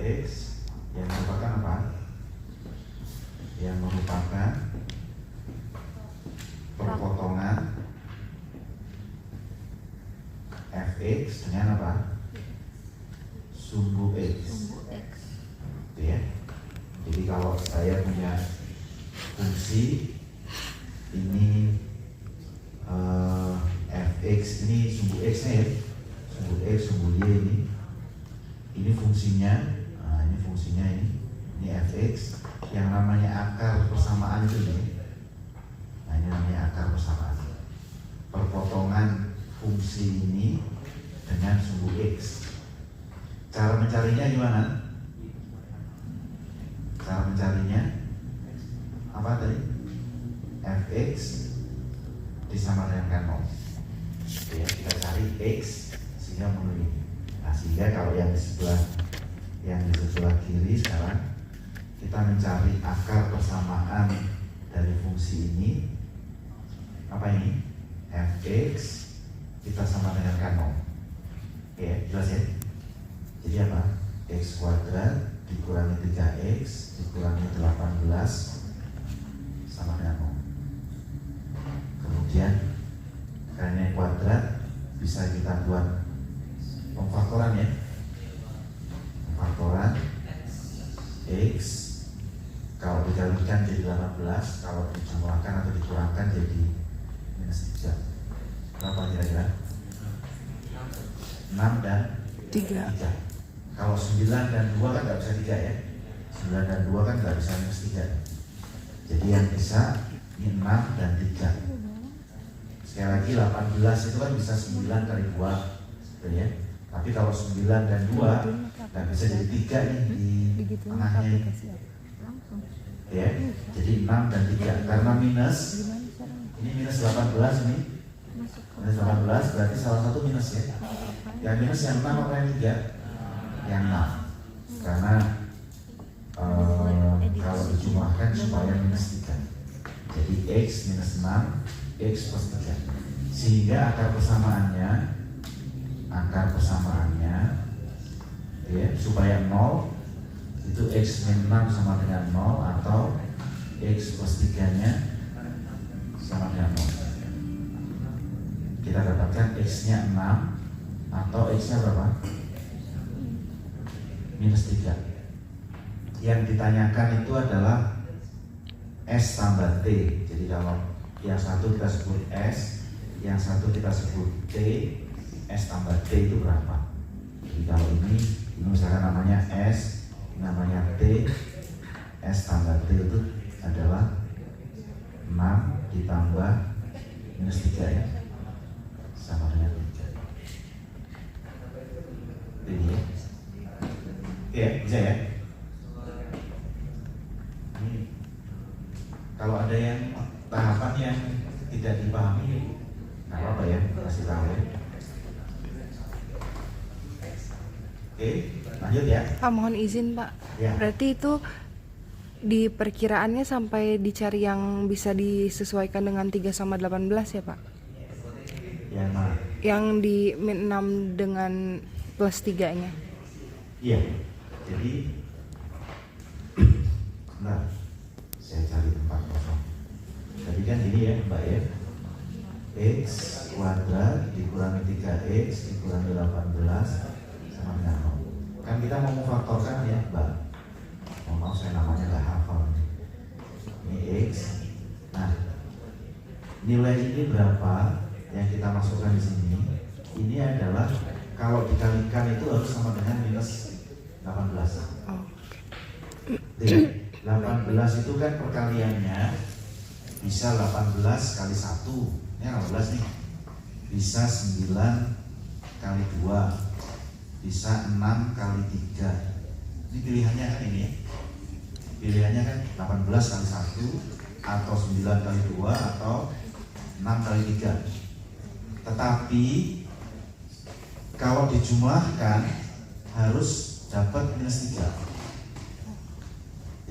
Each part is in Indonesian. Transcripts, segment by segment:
X yang merupakan apa? Yang merupakan perpotongan Fx dengan apa? Sumbu X. Gitu ya. Jadi kalau saya punya fungsi ini Fx, ini sumbu X nya ya, sumbu X, sumbu Y ini fungsinya, ini fungsinya ini Fx, yang namanya akar persamaan itu nih. Nah ini namanya akar persamaan, perpotongan fungsi ini dengan sumbu X. Cara mencarinya gimana? Cara mencarinya apa tadi? Fx disamakan 0. Ya, kita cari X sehingga memenuhi. Nah, sehingga kalau yang di sebelah kiri sekarang kita mencari akar persamaan dari fungsi ini. Apa ini? Fx kita sama dengan 0. Ya, jelas ya? Jadi apa? X kuadrat dikurangi 3x dikurangi 18 sama dengan 0. Kemudian karena kuadrat bisa kita buat pemfaktoran ya. Pemfaktoran X kalau dikalikan jadi 18, kalau dijumlahkan atau dikurangkan jadi minus 3. Berapa kira-kira? 6 dan 3. Kalau 9 dan 2 kan nggak bisa 3 ya. 9 dan 2 kan nggak bisa minus 3. Jadi yang bisa ini 6 dan 3. Sekali lagi 18 itu kan bisa 9 kali 2 gitu ya. Tapi kalau 9 dan 2 nggak bisa jadi 3 nih di tengahnya ya. Jadi 6 dan 3 karena minus ini minus 18 ini minus 18 berarti salah satu minus ya. Yang minus yang 6 apa yang 3? Yang 6 karena kalau dijumlahkan supaya minus 3. Jadi X minus 6 X plus 3 sehingga akar persamaannya ya, supaya 0 itu X min 6 sama dengan 0 atau X plus 3 nya sama dengan 0. Kita dapatkan X nya 6 atau X nya berapa? Minus 3. Yang ditanyakan itu adalah S tambah T. Jadi kalau yang satu kita sebut S, yang satu kita sebut T, S tambah T itu berapa? Jadi kalau ini misalkan namanya S, namanya T, S tambah T itu adalah 6 ditambah minus 3 ya, sama dengan 3. Ini ya. Iya, bisa ya? Ini kalau ada yang tahapan yang tidak dipahami, nggak apa-apa ya, kasih tahu ya. Oke, lanjut ya. Pak, mohon izin Pak. Ya. Berarti itu di perkiraannya sampai dicari yang bisa disesuaikan dengan 3 sama 18 ya Pak? Yang mana? Yang di min 6 dengan plus 3 nya. Iya, jadi nah, saya cari tempat kosong. Tadi kan ini ya Mbak ya, X kuadrat dikurangi 3x dikurangi 18 sama dengan 0. Kan kita mau memfaktorkan ya Mbak. Mau saya namanya nggak hafal. Ini X. Nah, nilai ini berapa yang kita masukkan di sini? Ini adalah kalau dikalikan itu harus sama dengan minus 18. Oh. 18 itu kan perkaliannya bisa 18 kali 1. Ini 18 nih. Bisa 9 kali 2. Bisa 6 kali 3. Ini pilihannya kan ini ya. Pilihannya kan 18 kali 1 atau 9 kali 2 atau 6 kali 3. Tetapi kalau dijumlahkan harus dapat minus 3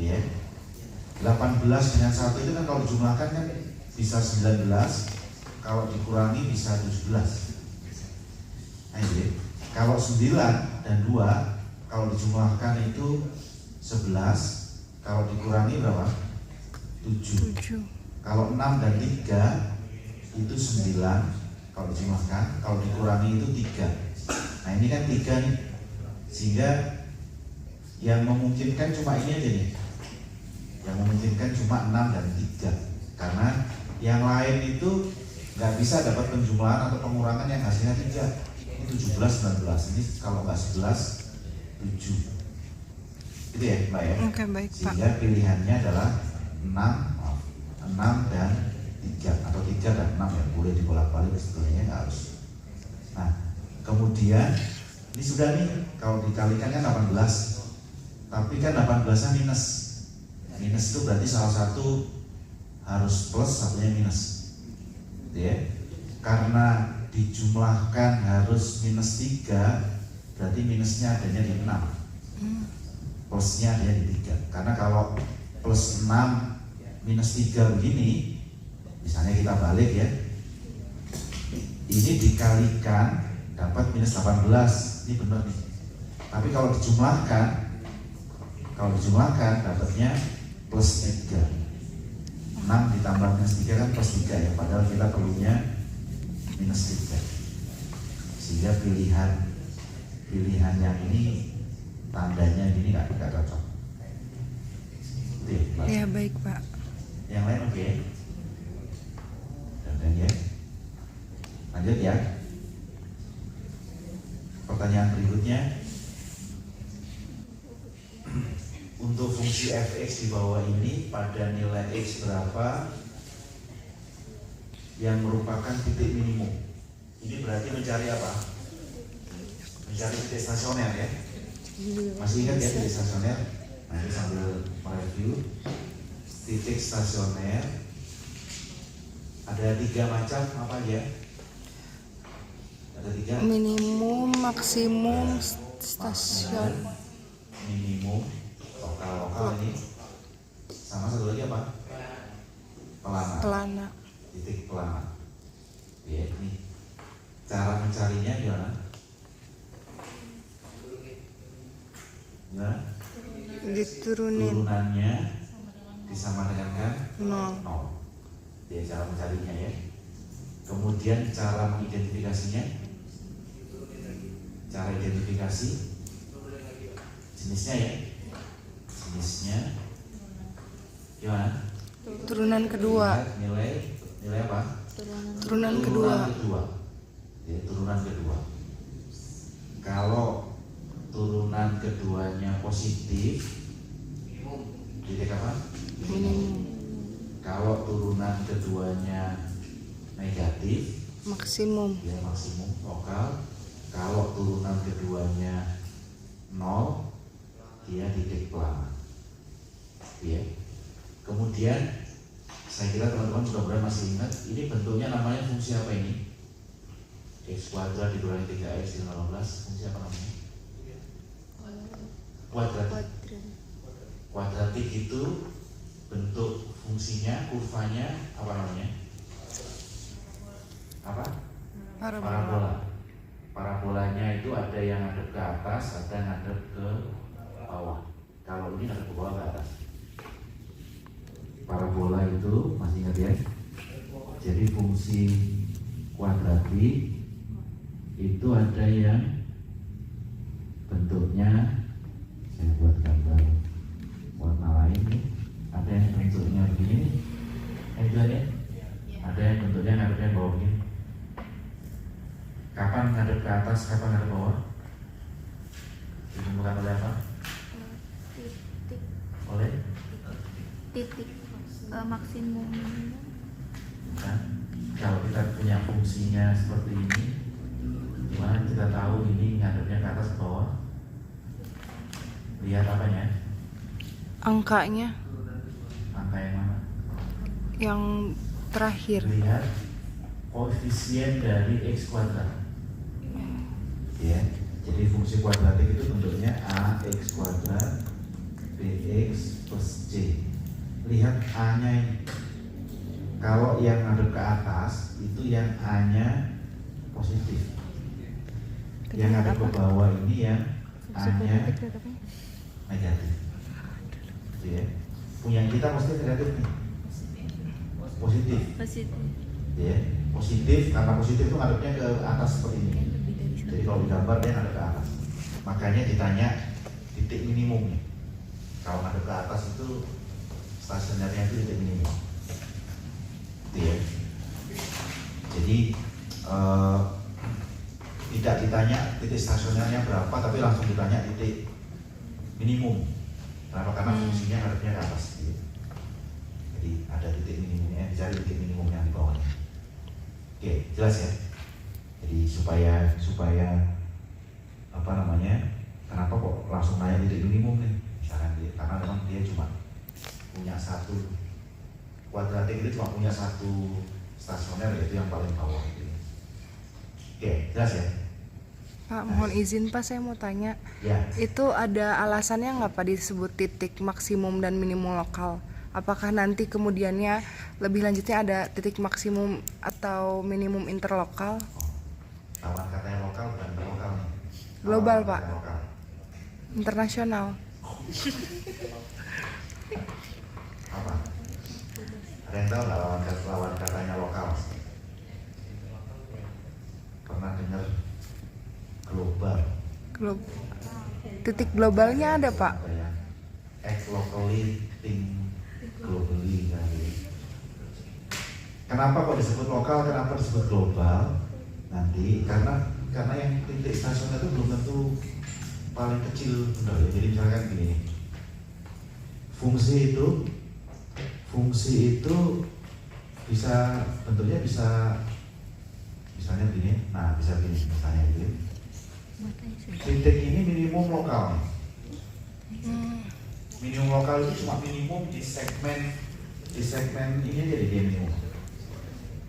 ya. 18 dengan 1 itu kan kalau dijumlahkan kan bisa 19, kalau dikurangi bisa 17. Nah ini kalau 9 dan 2 kalau dijumlahkan itu 11, kalau dikurangi berapa? 7. 7. Kalau 6 dan 3 itu 9, kalau dijumlahkan, kalau dikurangi itu 3. Nah ini kan 3 nih, sehingga yang memungkinkan cuma ini aja nih. Yang memungkinkan cuma 6 dan 3, karena yang lain itu nggak bisa dapat penjumlahan atau pengurangan yang hasilnya 3. Ini 17, 19, ini kalau nggak 11, 7. Itu ya Mbak ya. Oke, baik Pak. Sehingga pilihannya adalah 6 dan 3, atau 3 dan 6 ya, boleh dibolak-balik sebetulnya, nggak harus. Nah kemudian ini sudah nih, kalau dikalikan kan 18, tapi kan 18 nya minus. Minus itu berarti salah satu harus plus, satunya minus, gitu ya. Karena dijumlahkan harus minus 3, berarti minusnya adanya di 6, plusnya adanya di 3. Karena kalau plus 6 minus 3 begini, misalnya kita balik ya, ini dikalikan dapat minus 18, ini benar nih. Tapi kalau dijumlahkan dapatnya plus 3. 6 ditambah minus 3 kan plus 3 ya, padahal kita perlunya minus 3. Sehingga pilihan yang ini tandanya gini nggak cocok. Oke, Ya baik Pak. yang lain oke. Dan ya. Lanjut ya. Pertanyaan berikutnya, untuk fungsi fx di bawah ini pada nilai x berapa yang merupakan titik minimum? Ini berarti mencari apa? Mencari titik stasioner ya. Masih ingat ya titik stasioner? Nanti sambil mereview. Titik stasioner ada 3 macam, apa aja? Ada 3. Minimum, maksimum, stasiun. Minimum, lokal ini, sama satu lagi apa? Pelana. Titik pelana. Ya, ini cara mencarinya gimana? Gimana? Diturunin Turunannya disama dengan kan 0. 0. Ya, cara mencarinya ya. Kemudian cara mengidentifikasinya, cara identifikasi jenisnya ya. Jenisnya gimana? Turunan kedua. Lihat nilai apa? Turunan kedua. Ya, turunan kedua. Kalau turunan keduanya positif, titik apa? Minimum. Kalau turunan keduanya negatif, Maksimum. dia maksimum lokal. Kalau turunan keduanya 0, dia titik pelana. Ya. Kemudian saya kira teman-teman mudah-mudahan masih ingat, ini bentuknya namanya fungsi apa ini? X kuadrat dikurangi 3x dengan 18, fungsi apa namanya? Kuadratik. Kuadratik itu bentuk fungsinya, kurvanya apa namanya? Apa? Parabola. Parabolanya itu ada yang ngadep ke atas, ada yang ngadep ke bawah. Kalau ini ngadep ke bawah, ke atas. Parabola itu masih ingat ya? Jadi fungsi kuadratik itu ada yang bentuknya, saya buat gambar warna lain nih. Ada yang bentuknya begini, itu ya. Ada yang bentuknya ngadepnya ke bawah begini. Kapan ngadep ke atas, kapan ngadep ke bawah? Ditentukan oleh apa? Oleh Titik maksimum. Nah, kalau kita punya fungsinya seperti ini, gimana kita tahu ini ngadepnya ke atas ke bawah? Lihat apanya? Angkanya Angka yang mana? yang terakhir. Lihat koefisien dari x kuadrat. Ya, jadi fungsi kuadratik itu bentuknya ax kuadrat bx plus c. Lihat a-nya ini. Kalau yang ngadep ke atas itu yang a-nya positif. Yang ngadep ke bawah ini yang A-nya negatif. Gitu ya. Punya kita mesti negatif nih. Positif. Positif. Ya, positif karena positif itu ngadepnya ke atas seperti ini. Lebih dari Jadi kalau digambar dia ngadep ke atas. Makanya ditanya titik minimumnya. Kalau ngadep ke atas itu stasionernya itu titik minimum. Gitu ya. Jadi tidak ditanya titik stasionernya berapa, tapi langsung ditanya titik minimum. Kenapa? Karena fungsinya ngadepnya ke atas. Gitu. Jadi ada titik minimumnya, dicari titik minimumnya di bawahnya. Oke, jelas ya. Jadi supaya apa namanya? Kenapa kok langsung nanya titik minimum nih? Misalkan karena memang dia cuma punya satu kuadratik, itu cuma punya satu stasioner, yaitu yang paling bawah itu. Oke, jelas ya. Pak, mohon izin Pak, saya mau tanya. Ya. Itu ada alasannya nggak Pak disebut titik maksimum dan minimum lokal? Apakah nanti kemudiannya lebih lanjutnya ada titik maksimum atau minimum interlokal? Lawan katanya lokal bukan interlokal nih. Global, Lawan Pak. katanya lokal. Internasional. Apa? Ada yang tahu nggak lawan katanya lokal? Pernah dengar global? Titik globalnya ada Pak. Ada yang act locally, think globally kan. Kenapa kok disebut lokal? Kenapa disebut global? Nanti karena yang titik stasioner itu belum tentu paling kecil, benar ya. Jadi misalkan gini, fungsi itu bisa bentuknya bisa misalnya begini, nah bisa begini misalnya begini. Titik ini minimum lokal. Minimum lokal itu cuma minimum di segmen ini aja dia minimum.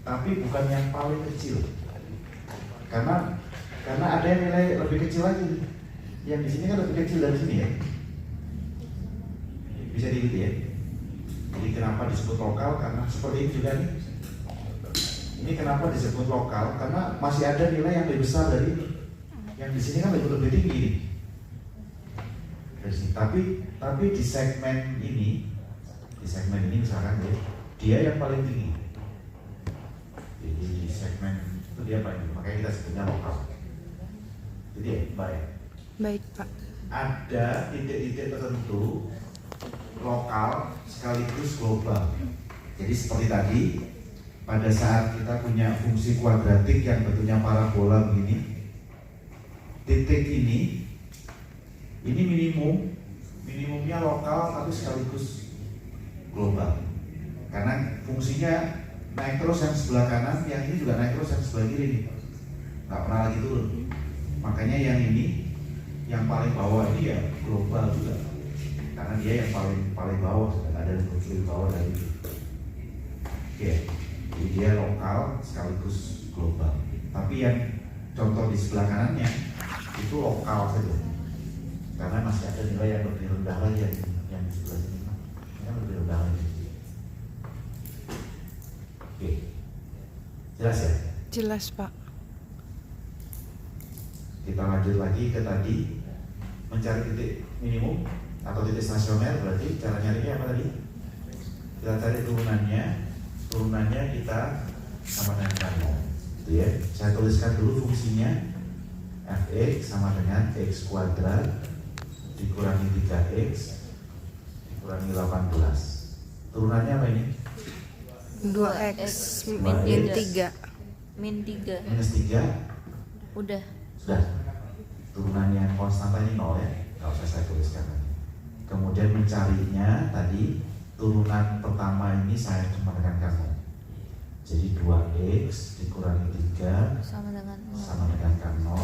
Tapi bukan yang paling kecil. Karena ada yang nilai lebih kecil lagi. Yang di sini kan lebih kecil dari sini ya. Bisa gitu ya. Jadi kenapa disebut lokal? Karena seperti ini juga nih. Ini kenapa disebut lokal? Karena masih ada nilai yang lebih besar dari ini. Yang di sini kan lebih tinggi nih. Dari sini. Tapi di segmen ini misalkan dia yang paling tinggi. Jadi di segmen itu dia paling tinggi. Makanya kita sebutnya lokal. Jadi ya, baik. Baik Pak. Ada titik-titik tertentu lokal sekaligus global. Jadi seperti tadi, pada saat kita punya fungsi kuadratik yang bentuknya parabola begini, titik ini minimumnya lokal tapi sekaligus global. Karena fungsinya naik terus yang sebelah kanan, yang ini juga naik terus yang sebelah kiri nih. Nggak pernah lagi turun. Makanya yang ini, yang paling bawah ini ya global juga. Karena dia yang paling bawah, nggak ada yang lebih bawah dari itu. Oke, jadi dia lokal sekaligus global. Tapi yang contoh di sebelah kanannya itu lokal saja. Karena masih ada nilai yang lebih rendah lagi yang di sebelah sini. Yang lebih rendah lagi. Oke, jelas ya? Jelas Pak. Kita lanjut lagi ke tadi, mencari titik minimum atau titik stasioner. Berarti cara nyarinya apa tadi? Kita cari turunannya kita sama dengan karno, gitu ya. Saya tuliskan dulu fungsinya. Fx sama dengan x kuadrat dikurangi 3x dikurangi 18. Turunannya apa ini? 2x min 3. Min 3. Minus 3. Udah. Sudah. Turunannya konstanta ini 0 ya. Nggak usah saya tuliskan lagi. Kemudian mencarinya tadi, turunan pertama ini saya cuma tekankan 0. Jadi 2x dikurangi 3 Sama dengan kan 0.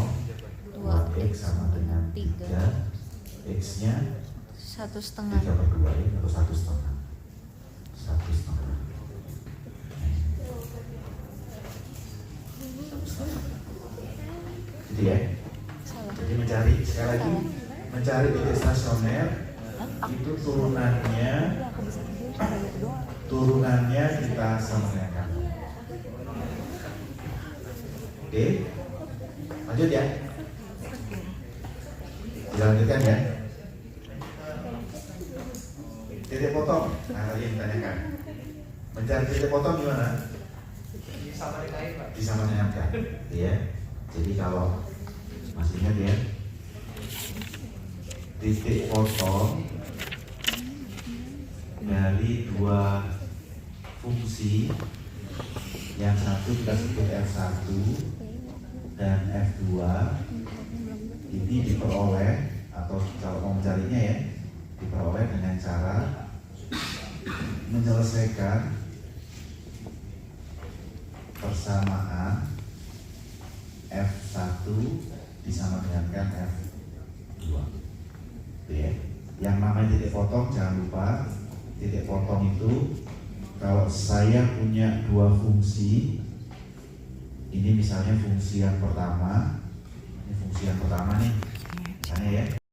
2x sama dengan 3. X-nya 1,5. 3/2 ya, atau 1,5. 1,5. Gitu ya. Salah. Jadi mencari, sekali lagi, mencari titik stasioner itu turunannya kita samakan. Oke, lanjut ya. Dilanjutkan ya. Titik potong, nah tadi yang ditanyakan. Mencari titik potong gimana? Disama dengan kan, ya. Jadi kalau masih ingat ya, titik potong dari dua fungsi, yang satu kita sebut F1 dan F2, ini diperoleh atau kalau mau mencarinya ya, diperoleh dengan cara menyelesaikan persamaan F1 disama dengan F2. Oke, ya. Yang namanya titik potong jangan lupa, titik potong itu kalau saya punya dua fungsi, ini misalnya fungsi yang pertama, ini fungsi yang pertama nih, misalnya ya.